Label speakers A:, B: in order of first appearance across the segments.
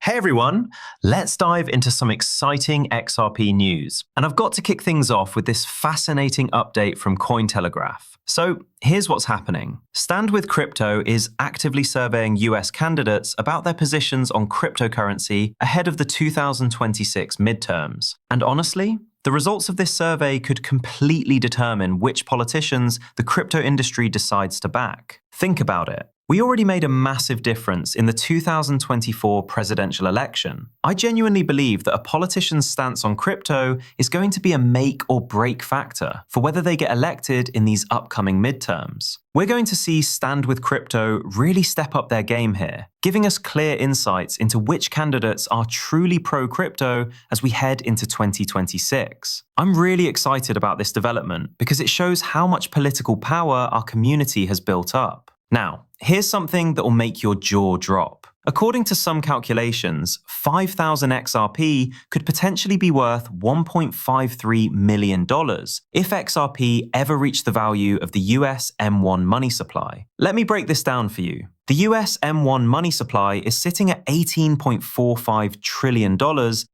A: Hey everyone, let's dive into some exciting XRP news. And I've got to kick things off with this fascinating update from Cointelegraph. So here's what's happening. Stand With Crypto is actively surveying US candidates about their positions on cryptocurrency ahead of the 2026 midterms. And honestly, the results of this survey could completely determine which politicians the crypto industry decides to back. Think about it. We already made a massive difference in the 2024 presidential election. I genuinely believe that a politician's stance on crypto is going to be a make or break factor for whether they get elected in these upcoming midterms. We're going to see Stand With Crypto really step up their game here, giving us clear insights into which candidates are truly pro-crypto as we head into 2026. I'm really excited about this development because it shows how much political power our community has built up. Now, here's something that will make your jaw drop. According to some calculations, 5,000 XRP could potentially be worth $1.53 million if XRP ever reached the value of the US M1 money supply. Let me break this down for you. The US M1 money supply is sitting at $18.45 trillion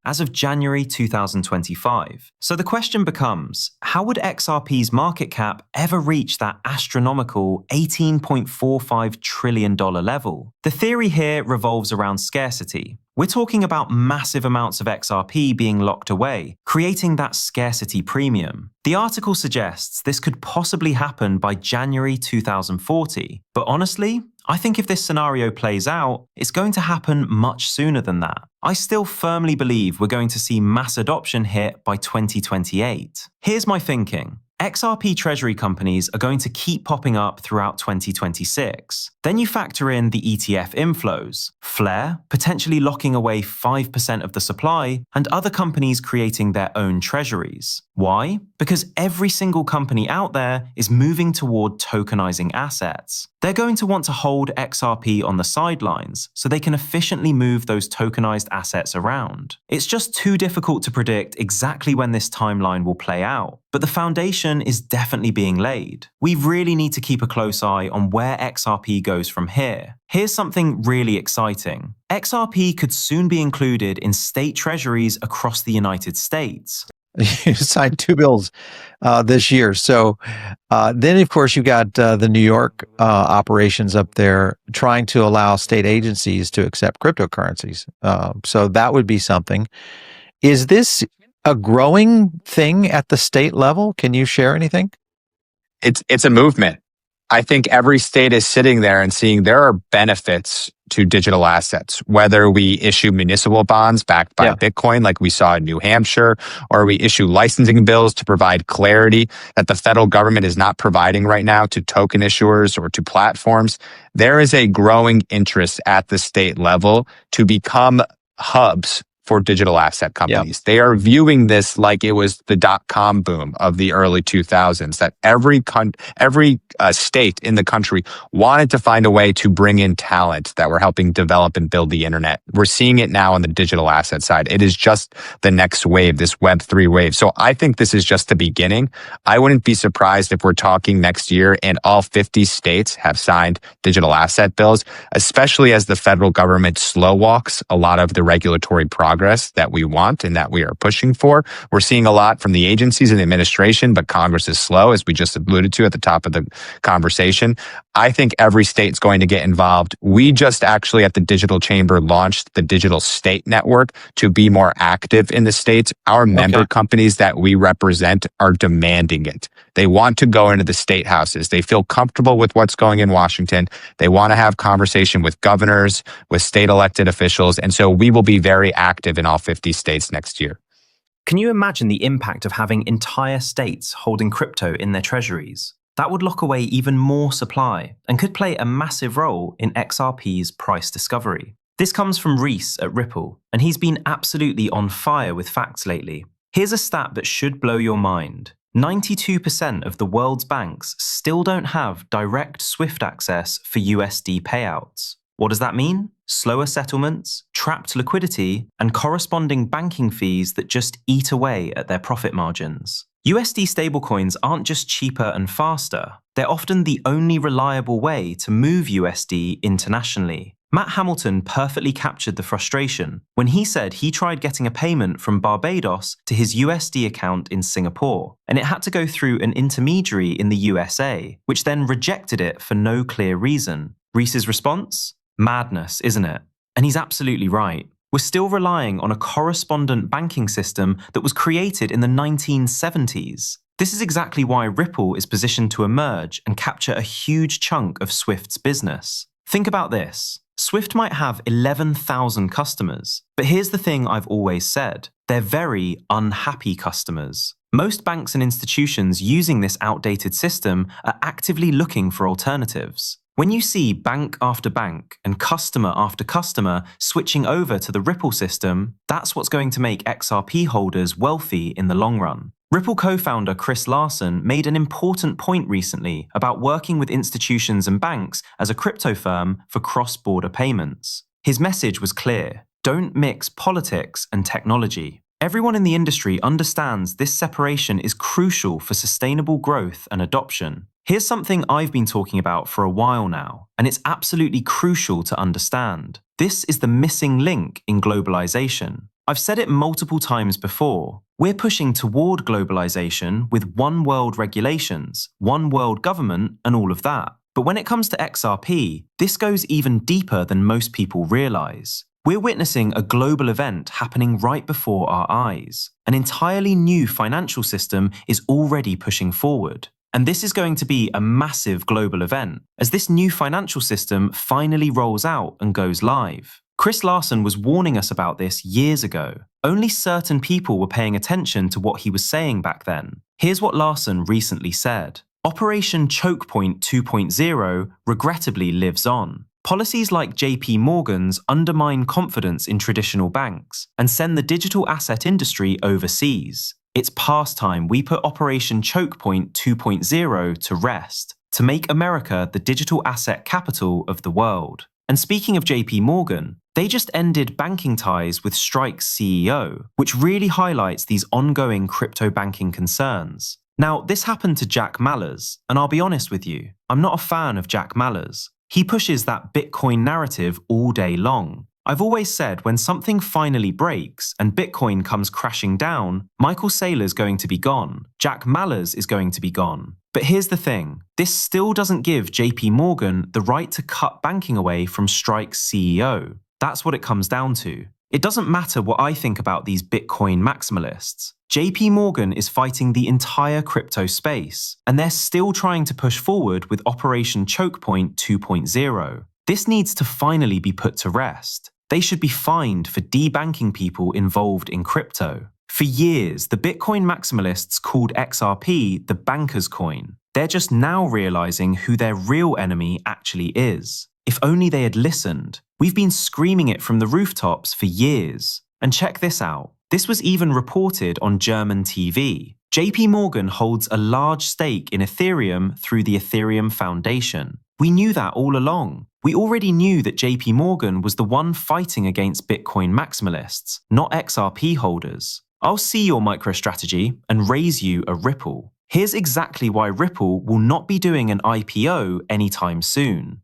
A: as of January 2025. So the question becomes, how would XRP's market cap ever reach that astronomical $18.45 trillion level? The theory here revolves around scarcity. We're talking about massive amounts of XRP being locked away, creating that scarcity premium. The article suggests this could possibly happen by January 2040, but honestly, I think if this scenario plays out, it's going to happen much sooner than that. I still firmly believe we're going to see mass adoption hit by 2028. Here's my thinking. XRP treasury companies are going to keep popping up throughout 2026. Then you factor in the ETF inflows, Flare potentially locking away 5% of the supply, and other companies creating their own treasuries. Why? Because every single company out there is moving toward tokenizing assets. They're going to want to hold XRP on the sidelines so they can efficiently move those tokenized assets around. It's just too difficult to predict exactly when this timeline will play out, but the foundation is definitely being laid. We really need to keep a close eye on where XRP goes from here. Here's something really exciting. XRP could soon be included in state treasuries across the United States.
B: You signed two bills this year. So then, of course, you got the New York operations up there trying to allow state agencies to accept cryptocurrencies. So that would be something. Is this a growing thing at the state level? Can you share anything?
C: It's a movement. I think every state is sitting there and seeing there are benefits to digital assets, whether we issue municipal bonds backed by Bitcoin like we saw in New Hampshire, or we issue licensing bills to provide clarity that the federal government is not providing right now to token issuers or to platforms. There is a growing interest at the state level to become hubs for digital asset companies. They are viewing this like it was the dot-com boom of the early 2000s, that every state in the country wanted to find a way to bring in talent that were helping develop and build the internet. We're seeing it now on the digital asset side. It is just the next wave, this Web3 wave. So I think this is just the beginning. I wouldn't be surprised if we're talking next year and all 50 states have signed digital asset bills, especially as the federal government slow walks a lot of the regulatory progress that we want and that we are pushing for. We're seeing a lot from the agencies and the administration, but Congress is slow, as we just alluded to at the top of the conversation. I think every state's going to get involved. We just actually at the Digital Chamber launched the Digital State Network to be more active in the states. Our member companies that we represent are demanding it. They want to go into the state houses. They feel comfortable with what's going in Washington. They want to have conversation with governors, with state elected officials. And so we will be very active in all 50 states next year.
A: Can you imagine the impact of having entire states holding crypto in their treasuries? That would lock away even more supply and could play a massive role in XRP's price discovery. This comes from Reese at Ripple, and he's been absolutely on fire with facts lately. Here's a stat that should blow your mind. 92% of the world's banks still don't have direct SWIFT access for USD payouts. What does that mean? Slower settlements, trapped liquidity, and corresponding banking fees that just eat away at their profit margins. USD stablecoins aren't just cheaper and faster, they're often the only reliable way to move USD internationally. Matt Hamilton perfectly captured the frustration when he said he tried getting a payment from Barbados to his USD account in Singapore, and it had to go through an intermediary in the USA, which then rejected it for no clear reason. Reese's response? Madness, isn't it? And he's absolutely right. We're still relying on a correspondent banking system that was created in the 1970s. This is exactly why Ripple is positioned to emerge and capture a huge chunk of Swift's business. Think about this. Swift might have 11,000 customers, but here's the thing I've always said. They're very unhappy customers. Most banks and institutions using this outdated system are actively looking for alternatives. When you see bank after bank and customer after customer switching over to the Ripple system, that's what's going to make XRP holders wealthy in the long run. Ripple co-founder Chris Larsen made an important point recently about working with institutions and banks as a crypto firm for cross-border payments. His message was clear: don't mix politics and technology. Everyone in the industry understands this separation is crucial for sustainable growth and adoption. Here's something I've been talking about for a while now, and it's absolutely crucial to understand. This is the missing link in globalization. I've said it multiple times before. We're pushing toward globalization with one world regulations, one world government, and all of that. But when it comes to XRP, this goes even deeper than most people realize. We're witnessing a global event happening right before our eyes. An entirely new financial system is already pushing forward. And this is going to be a massive global event, as this new financial system finally rolls out and goes live. Chris Larsen was warning us about this years ago. Only certain people were paying attention to what he was saying back then. Here's what Larsen recently said. Operation Choke Point 2.0 regrettably lives on. Policies like JP Morgan's undermine confidence in traditional banks and send the digital asset industry overseas. It's past time we put Operation Choke Point 2.0 to rest, to make America the digital asset capital of the world. And speaking of JP Morgan, they just ended banking ties with Stripe's CEO, which really highlights these ongoing crypto banking concerns. Now, this happened to Jack Mallers, and I'll be honest with you, I'm not a fan of Jack Mallers. He pushes that Bitcoin narrative all day long. I've always said when something finally breaks and Bitcoin comes crashing down, Michael Saylor's going to be gone. Jack Mallers is going to be gone. But here's the thing. This still doesn't give JP Morgan the right to cut banking away from Strike's CEO. That's what it comes down to. It doesn't matter what I think about these Bitcoin maximalists. JP Morgan is fighting the entire crypto space, and they're still trying to push forward with Operation Choke Point 2.0. This needs to finally be put to rest. They should be fined for debanking people involved in crypto. For years, the Bitcoin maximalists called XRP the banker's coin. They're just now realizing who their real enemy actually is. If only they had listened. We've been screaming it from the rooftops for years. And check this out. This was even reported on German TV. JP Morgan holds a large stake in Ethereum through the Ethereum Foundation. We knew that all along. We already knew that JP Morgan was the one fighting against Bitcoin maximalists, not XRP holders. I'll see your MicroStrategy and raise you a Ripple. Here's exactly why Ripple will not be doing an IPO anytime soon.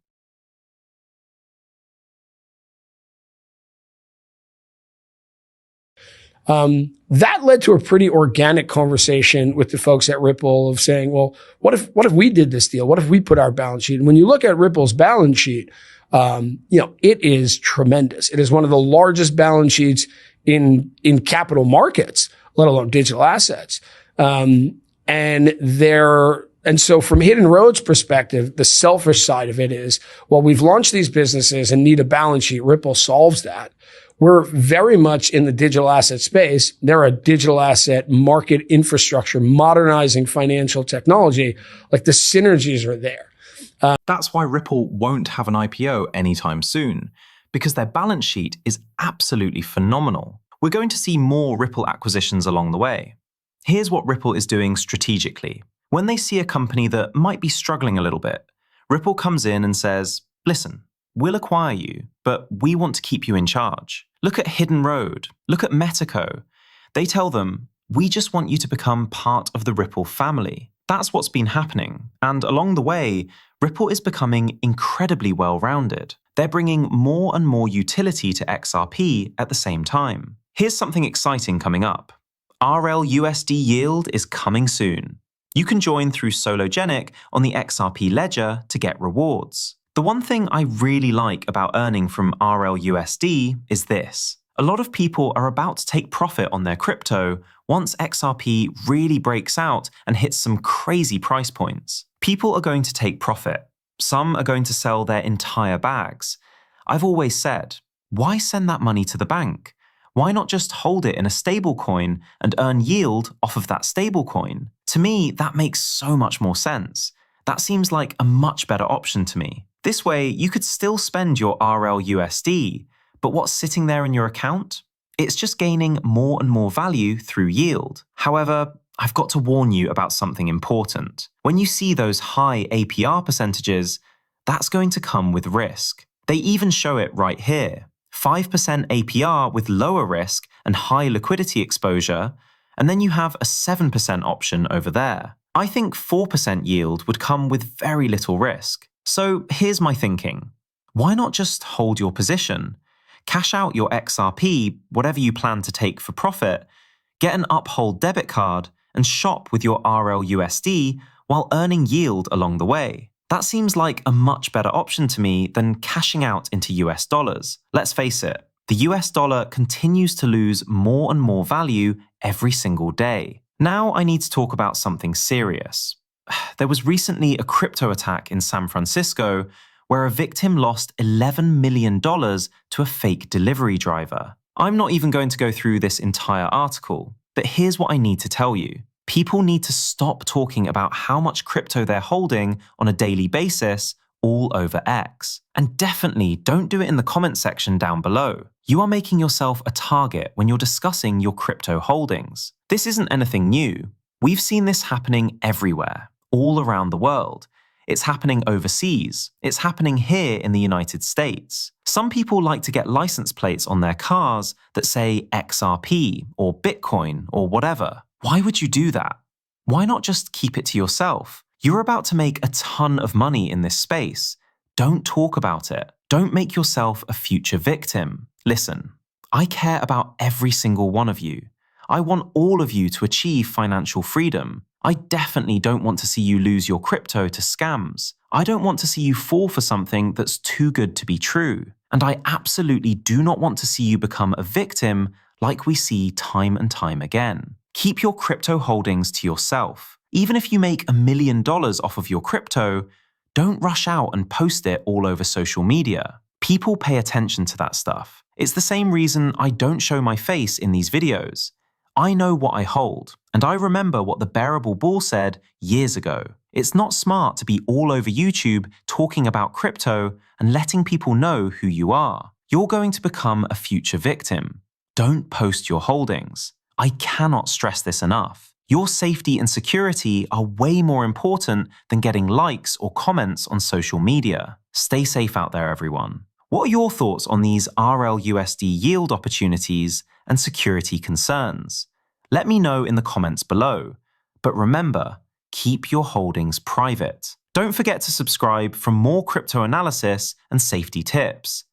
D: That led to a pretty organic conversation with the folks at Ripple of saying, well, what if we did this deal? What if we put our balance sheet? And when you look at Ripple's balance sheet, it is tremendous. It is one of the largest balance sheets in capital markets, let alone digital assets. And so from Hidden Road's perspective, the selfish side of it is, well, we've launched these businesses and need a balance sheet. Ripple solves that. We're very much in the digital asset space. They're a digital asset market infrastructure, modernizing financial technology. Like the synergies are there.
A: That's why Ripple won't have an IPO anytime soon, because their balance sheet is absolutely phenomenal. We're going to see more Ripple acquisitions along the way. Here's what Ripple is doing strategically. When they see a company that might be struggling a little bit, Ripple comes in and says, listen, we'll acquire you, but we want to keep you in charge. Look at Hidden Road. Look at Metaco. They tell them, we just want you to become part of the Ripple family. That's what's been happening. And along the way, Ripple is becoming incredibly well-rounded. They're bringing more and more utility to XRP at the same time. Here's something exciting coming up. RLUSD yield is coming soon. You can join through Sologenic on the XRP ledger to get rewards. The one thing I really like about earning from RLUSD is this. A lot of people are about to take profit on their crypto once XRP really breaks out and hits some crazy price points. People are going to take profit. Some are going to sell their entire bags. I've always said, why send that money to the bank? Why not just hold it in a stablecoin and earn yield off of that stablecoin? To me, that makes so much more sense. That seems like a much better option to me. This way, you could still spend your RLUSD, but what's sitting there in your account? It's just gaining more and more value through yield. However, I've got to warn you about something important. When you see those high APR percentages, that's going to come with risk. They even show it right here. 5% APR with lower risk and high liquidity exposure, and then you have a 7% option over there. I think 4% yield would come with very little risk. So here's my thinking. Why not just hold your position? Cash out your XRP, whatever you plan to take for profit, get an Uphold debit card, and shop with your RLUSD while earning yield along the way. That seems like a much better option to me than cashing out into US dollars. Let's face it, the US dollar continues to lose more and more value every single day. Now I need to talk about something serious. There was recently a crypto attack in San Francisco where a victim lost $11 million to a fake delivery driver. I'm not even going to go through this entire article, but here's what I need to tell you. People need to stop talking about how much crypto they're holding on a daily basis all over X. And definitely don't do it in the comment section down below. You are making yourself a target when you're discussing your crypto holdings. This isn't anything new. We've seen this happening everywhere, all around the world. It's happening overseas. It's happening here in the United States. Some people like to get license plates on their cars that say XRP or Bitcoin or whatever. Why would you do that? Why not just keep it to yourself? You're about to make a ton of money in this space. Don't talk about it. Don't make yourself a future victim. Listen, I care about every single one of you. I want all of you to achieve financial freedom. I definitely don't want to see you lose your crypto to scams. I don't want to see you fall for something that's too good to be true. And I absolutely do not want to see you become a victim like we see time and time again. Keep your crypto holdings to yourself. Even if you make $1 million off of your crypto, don't rush out and post it all over social media. People pay attention to that stuff. It's the same reason I don't show my face in these videos. I know what I hold, and I remember what the Bearable Bull said years ago. It's not smart to be all over YouTube talking about crypto and letting people know who you are. You're going to become a future victim. Don't post your holdings. I cannot stress this enough. Your safety and security are way more important than getting likes or comments on social media. Stay safe out there, everyone. What are your thoughts on these RLUSD yield opportunities and security concerns? Let me know in the comments below. But remember, keep your holdings private. Don't forget to subscribe for more crypto analysis and safety tips.